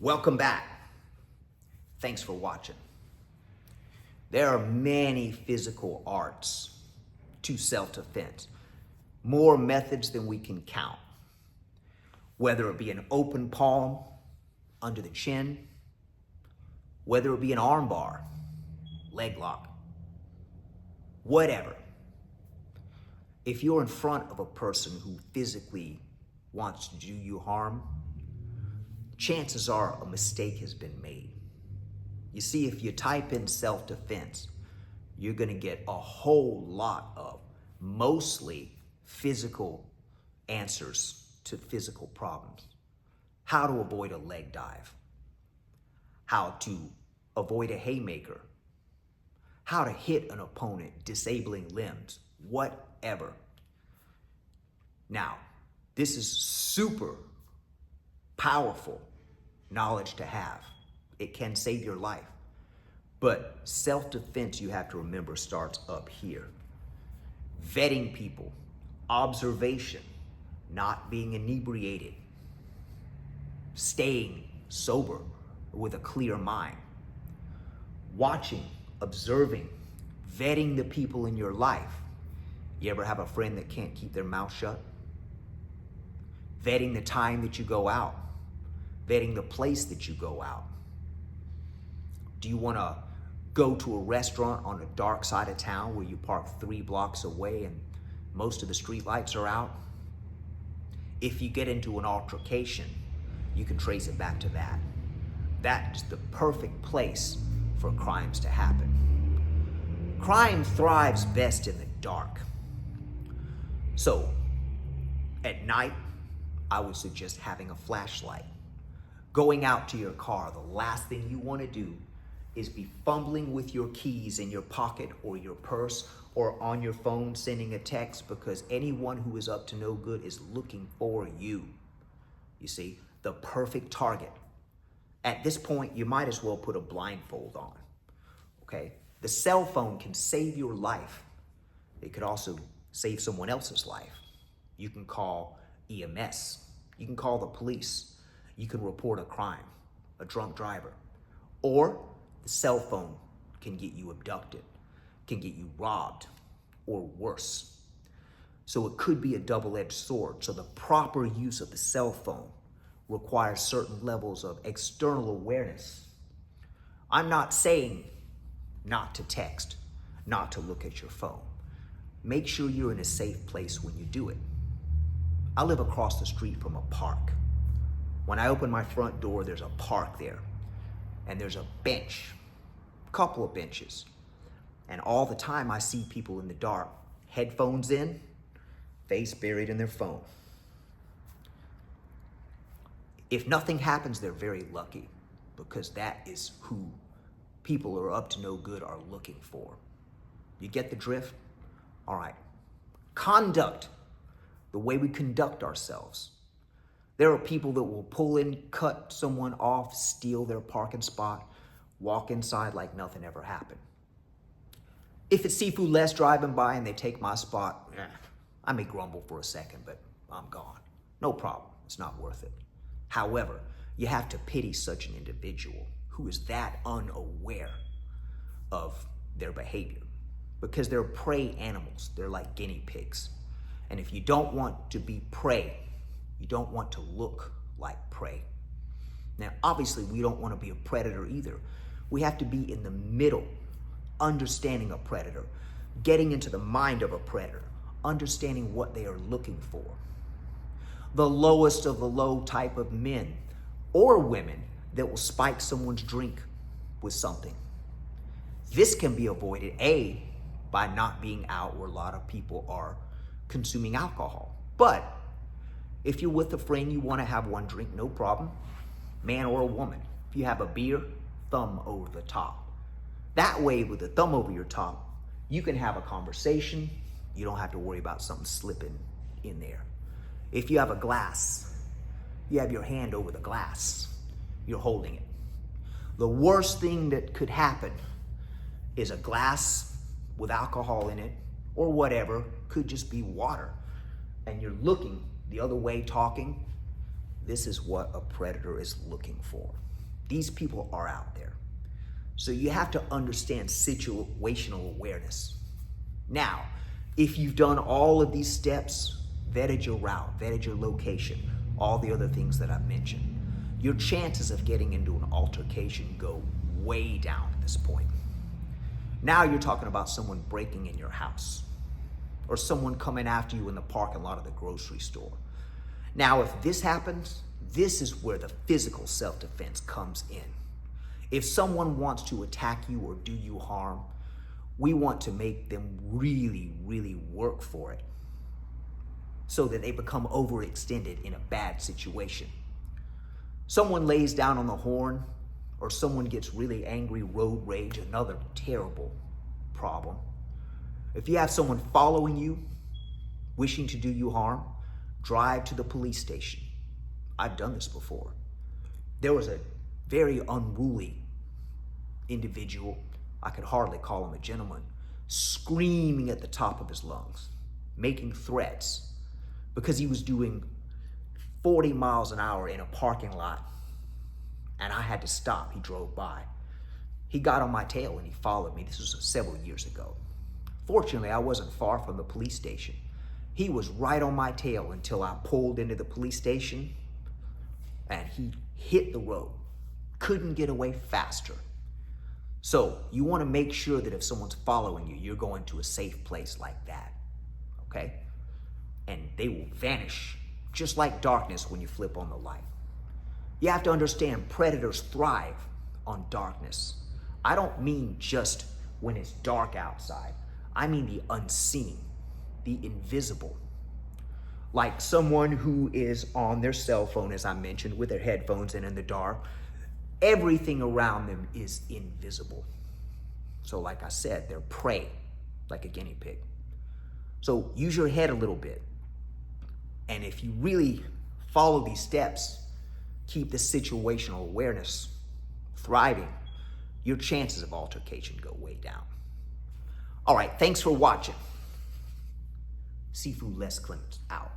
Welcome back. Thanks for watching. There are many physical arts to self-defense, more methods than we can count. Whether it be an open palm under the chin, whether it be an arm bar, leg lock, whatever. If you're in front of a person who physically wants to do you harm, chances are a mistake has been made. You see, if you type in self-defense, you're gonna get a whole lot of mostly physical answers to physical problems. How to avoid a leg dive, how to avoid a haymaker, how to hit an opponent, disabling limbs, whatever. Now, this is super powerful knowledge to have. It can save your life. But self-defense, you have to remember, starts up here. Vetting people, observation, not being inebriated, staying sober with a clear mind, watching, observing, vetting the people in your life. You ever have a friend that can't keep their mouth shut? Vetting the time that you go out, vetting the place that you go out. Do you want to go to a restaurant on a dark side of town where you park 3 blocks away and most of the street lights are out? If you get into an altercation, you can trace it back to that. That is the perfect place for crimes to happen. Crime thrives best in the dark. So, at night, I would suggest having a flashlight. Going out to your car, the last thing you want to do is be fumbling with your keys in your pocket or your purse or on your phone sending a text, because anyone who is up to no good is looking for you. You see, the perfect target. At this point, you might as well put a blindfold on, okay? The cell phone can save your life. It could also save someone else's life. You can call EMS. You can call the police. You can report a crime, a drunk driver. Or the cell phone can get you abducted, can get you robbed, or worse. So it could be a double-edged sword. So the proper use of the cell phone requires certain levels of external awareness. I'm not saying not to text, not to look at your phone. Make sure you're in a safe place when you do it. I live across the street from a park. When I open my front door, there's a park there. And there's a bench, a couple of benches. And all the time I see people in the dark, headphones in, face buried in their phone. If nothing happens, they're very lucky, because that is who people who are up to no good are looking for. You get the drift? All right. Conduct, the way we conduct ourselves. There are people that will pull in, cut someone off, steal their parking spot, walk inside like nothing ever happened. If it's Seafood Less driving by and they take my spot, I may grumble for a second, but I'm gone. No problem. It's not worth it. However, you have to pity such an individual who is that unaware of their behavior, because they're prey animals. They're like guinea pigs. And if you don't want to be prey, you don't want to look like prey. Now, obviously, we don't want to be a predator either. We have to be in the middle, understanding a predator, getting into the mind of a predator, understanding what they are looking for. The lowest of the low type of men or women that will spike someone's drink with something. This can be avoided, A, by not being out where a lot of people are consuming alcohol. But if you're with a friend, you want to have one drink, no problem, man or a woman. If you have a beer, thumb over the top. That way, with the thumb over your top, you can have a conversation. You don't have to worry about something slipping in there. If you have a glass, you have your hand over the glass. You're holding it. The worst thing that could happen is a glass with alcohol in it, or whatever, could just be water, and you're looking the other way talking. This is what a predator is looking for. These people are out there. So you have to understand situational awareness. Now, if you've done all of these steps, vetted your route, vetted your location, all the other things that I've mentioned, your chances of getting into an altercation go way down at this point. Now you're talking about someone breaking in your house or someone coming after you in the parking lot of the grocery store. Now, if this happens, this is where the physical self-defense comes in. If someone wants to attack you or do you harm, we want to make them really, really work for it so that they become overextended in a bad situation. Someone lays down on the horn or someone gets really angry, road rage, another terrible problem. If you have someone following you, wishing to do you harm, drive to the police station. I've done this before. There was a very unruly individual, I could hardly call him a gentleman, screaming at the top of his lungs, making threats because he was doing 40 miles an hour in a parking lot and I had to stop. He drove by. He got on my tail and he followed me. This was several years ago. Fortunately, I wasn't far from the police station. He was right on my tail until I pulled into the police station and he hit the road. Couldn't get away faster. So you want to make sure that if someone's following you, you're going to a safe place like that, okay? And they will vanish just like darkness when you flip on the light. You have to understand predators thrive on darkness. I don't mean just when it's dark outside. I mean the unseen, the invisible. Like someone who is on their cell phone, as I mentioned, with their headphones in the dark. Everything around them is invisible. So like I said, they're prey, like a guinea pig. So use your head a little bit. And if you really follow these steps, keep the situational awareness thriving, your chances of altercation go way down. All right, thanks for watching. Sifu Les Clements out.